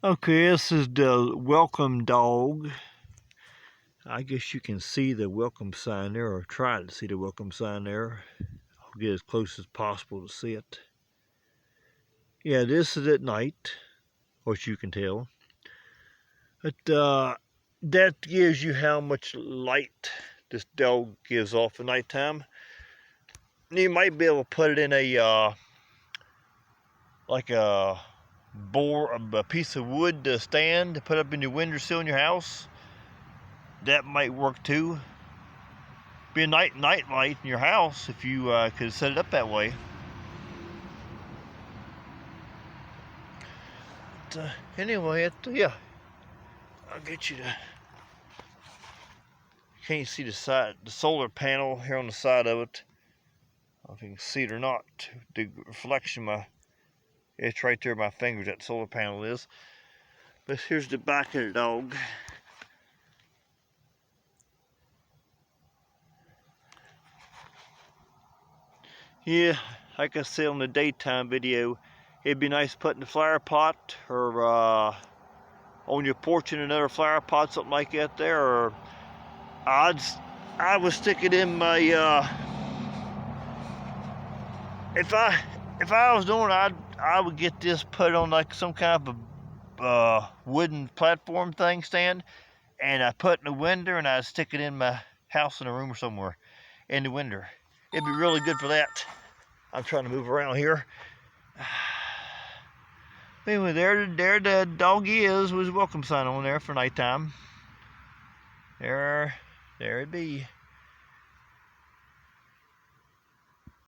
Okay, this is the welcome dog. I guess you can see the welcome sign there, or try to see the welcome sign there. I'll get as close as possible to see it. Yeah, this is at night, which you can tell. But that gives you how much light this dog gives off at nighttime. You might be able to put it in like a piece of wood to stand to put up in your windowsill in your house. That might work too. Be a night light in your house if you could set it up that way. But, anyway, yeah, I'll get you to. Can't see the solar panel here on the side of it. I don't know if you can see it or not. The reflection of it's right there. My fingers, that solar panel is. But here's the back of the dog. Yeah, like I said on the daytime video, it'd be nice putting the flower pot or on your porch in another flower pot, something like that there. Or I would stick it in my if I was doing it, I would get this put on like some kind of a wooden platform thing stand, and I put in the window, and I'd stick it in my house in a room or somewhere in the window. It'd be really good for that. I'm trying to move around here. Anyway, there the doggy is with his welcome sign on there for nighttime. There it be.